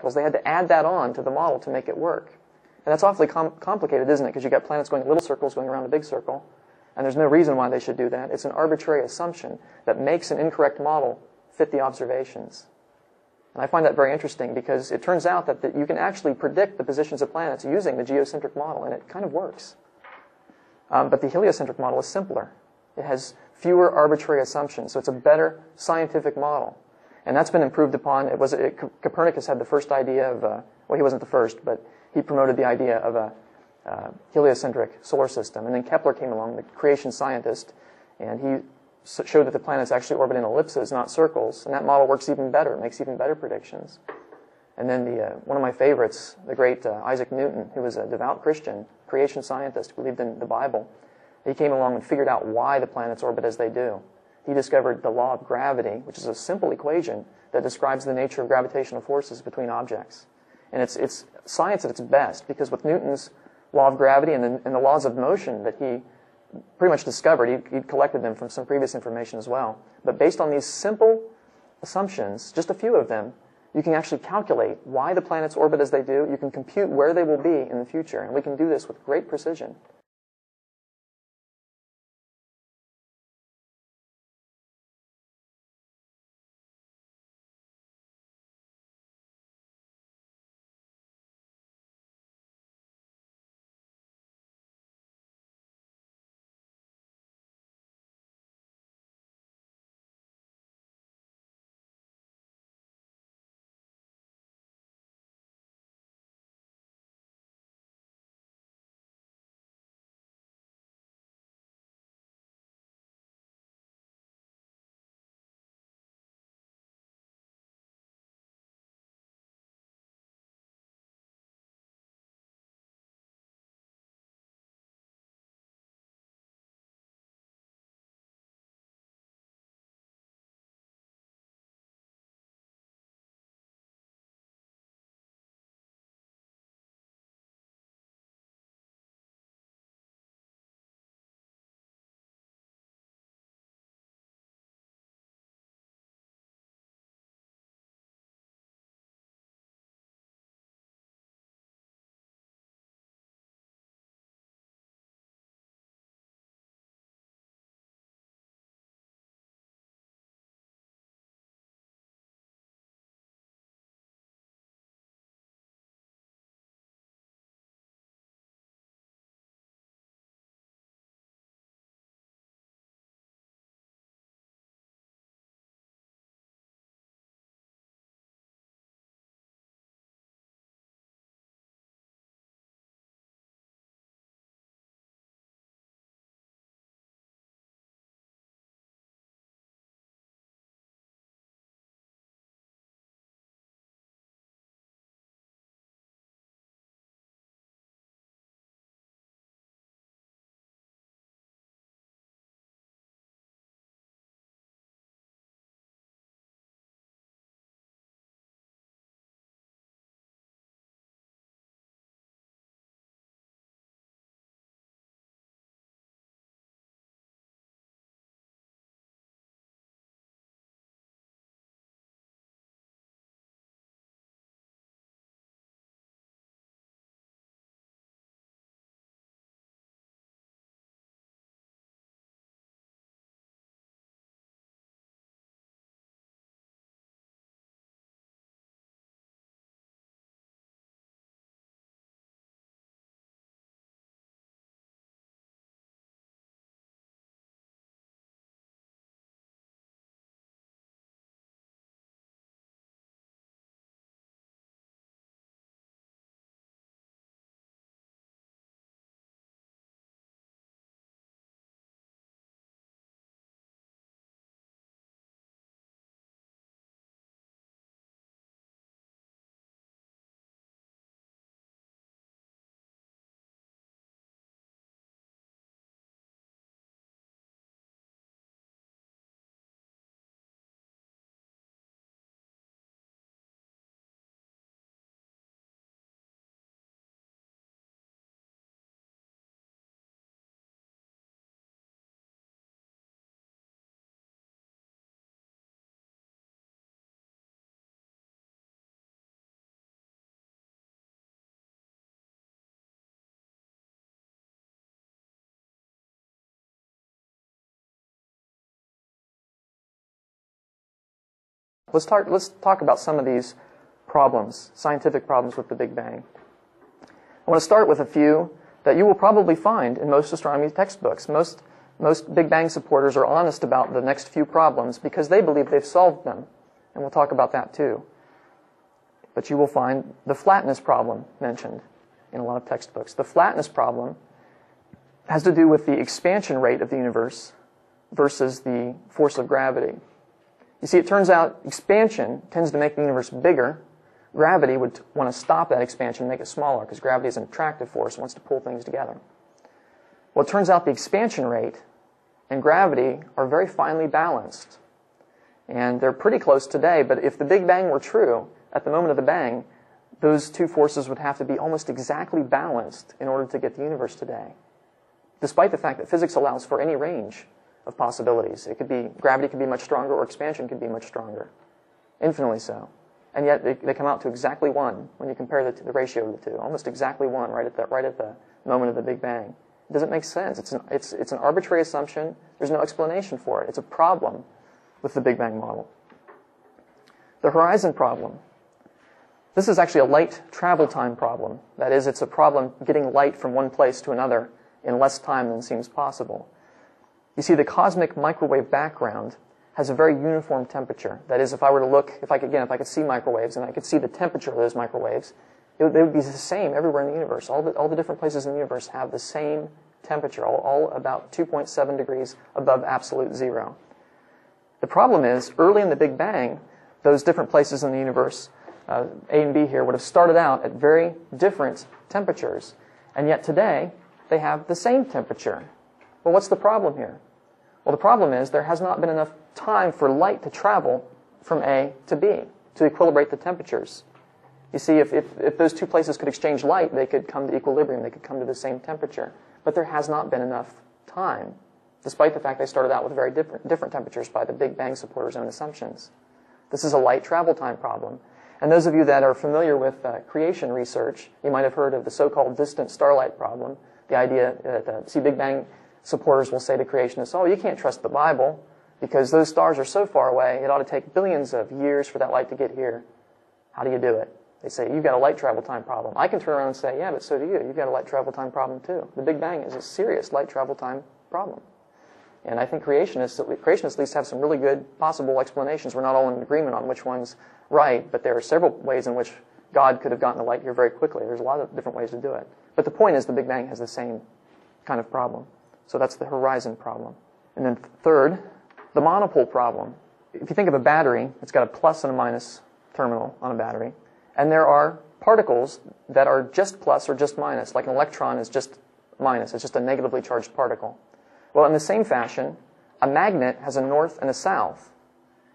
cycles, they had to add that on to the model to make it work. And that's awfully complicated, isn't it? Because you've got planets going in little circles going around a big circle, and there's no reason why they should do that. It's an arbitrary assumption that makes an incorrect model fit the observations. And I find that very interesting because it turns out that you can actually predict the positions of planets using the geocentric model, and it kind of works. But the heliocentric model is simpler. It has fewer arbitrary assumptions, so it's a better scientific model. And that's been improved upon. Copernicus had the first idea of, well, he wasn't the first, but he promoted the idea of a heliocentric solar system. And then Kepler came along, the creation scientist, and he showed that the planets actually orbit in ellipses, not circles. And that model works even better, makes even better predictions. And then one of my favorites, the great Isaac Newton, who was a devout Christian, creation scientist, believed in the Bible. He came along and figured out why the planets orbit as they do. He discovered the law of gravity, which is a simple equation that describes the nature of gravitational forces between objects. And it's science at its best, because with Newton's law of gravity and the laws of motion that he pretty much discovered, he'd collected them from some previous information as well. But based on these simple assumptions, just a few of them, you can actually calculate why the planets orbit as they do. You can compute where they will be in the future, and we can do this with great precision. Let's talk about some of these problems, scientific problems with the Big Bang. I want to start with a few that you will probably find in most astronomy textbooks. Most Big Bang supporters are honest about the next few problems because they believe they've solved them. And we'll talk about that too. But you will find the flatness problem mentioned in a lot of textbooks. The flatness problem has to do with the expansion rate of the universe versus the force of gravity. You see, it turns out expansion tends to make the universe bigger. Gravity would want to stop that expansion and make it smaller because gravity is an attractive force, it wants to pull things together. Well, it turns out the expansion rate and gravity are very finely balanced. And they're pretty close today, but if the Big Bang were true, at the moment of the bang, those two forces would have to be almost exactly balanced in order to get the universe today. Despite the fact that physics allows for any range of possibilities. It could be, gravity could be much stronger or expansion could be much stronger. Infinitely so. And yet they come out to exactly 1 when you compare the ratio of the two. Almost exactly 1 right at the moment of the Big Bang. It doesn't make sense. It's an arbitrary assumption. There's no explanation for it. It's a problem with the Big Bang model. The horizon problem. This is actually a light travel time problem. That is, it's a problem getting light from one place to another in less time than seems possible. You see, the cosmic microwave background has a very uniform temperature. That is, if I were to look, if I could see microwaves and I could see the temperature of those microwaves, they would be the same everywhere in the universe. All the different places in the universe have the same temperature, all about 2.7 degrees above absolute zero. The problem is, early in the Big Bang, those different places in the universe, A and B here, would have started out at very different temperatures. And yet today, they have the same temperature. Well, what's the problem here? Well, the problem is there has not been enough time for light to travel from A to B to equilibrate the temperatures. You see, if those two places could exchange light, they could come to equilibrium, they could come to the same temperature. But there has not been enough time, despite the fact they started out with very different temperatures by the Big Bang supporters' own assumptions. This is a light travel time problem. And those of you that are familiar with creation research, you might have heard of the so-called distant starlight problem. The idea that, see, Big Bang supporters will say to creationists, oh, you can't trust the Bible because those stars are so far away, it ought to take billions of years for that light to get here. How do you do it? They say, you've got a light travel time problem. I can turn around and say, yeah, but so do you. You've got a light travel time problem too. The Big Bang is a serious light travel time problem. And I think creationists at least have some really good possible explanations. We're not all in agreement on which one's right, but there are several ways in which God could have gotten the light here very quickly. There's a lot of different ways to do it. But the point is the Big Bang has the same kind of problem. So that's the horizon problem. And then third, the monopole problem. If you think of a battery, it's got a plus and a minus terminal on a battery. And there are particles that are just plus or just minus, like an electron is just minus. It's just a negatively charged particle. Well, in the same fashion, a magnet has a north and a south.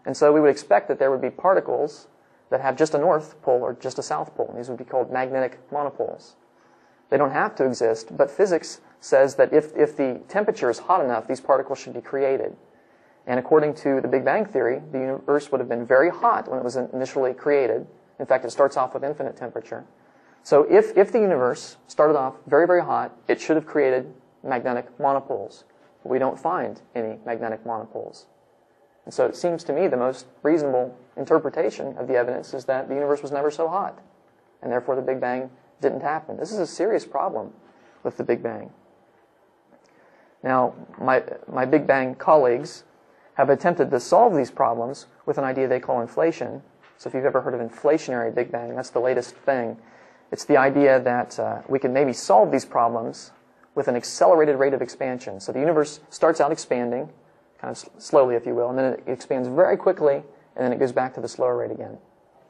And so we would expect that there would be particles that have just a north pole or just a south pole. These would be called magnetic monopoles. They don't have to exist, but physics says that if the temperature is hot enough, these particles should be created. And according to the Big Bang theory, the universe would have been very hot when it was initially created. In fact, it starts off with infinite temperature. So if the universe started off very, very hot, it should have created magnetic monopoles. But we don't find any magnetic monopoles. And so it seems to me the most reasonable interpretation of the evidence is that the universe was never so hot, and therefore the Big Bang didn't happen. This is a serious problem with the Big Bang. Now, my Big Bang colleagues have attempted to solve these problems with an idea they call inflation. So if you've ever heard of inflationary Big Bang, that's the latest thing. It's the idea that we can maybe solve these problems with an accelerated rate of expansion. So the universe starts out expanding, kind of slowly, if you will, and then it expands very quickly, and then it goes back to the slower rate again.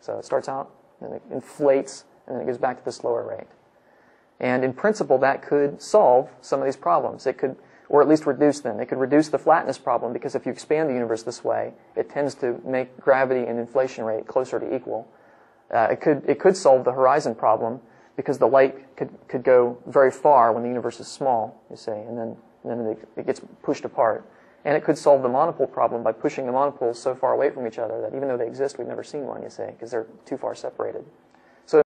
So it starts out, and then it inflates, and then it goes back to the slower rate. And in principle, that could solve some of these problems. It could, or at least reduce them. It could reduce the flatness problem, because if you expand the universe this way, it tends to make gravity and inflation rate closer to equal. It could solve the horizon problem, because the light could go very far when the universe is small, you see, and then it gets pushed apart. And it could solve the monopole problem by pushing the monopoles so far away from each other that even though they exist, we've never seen one, you see, because they're too far separated.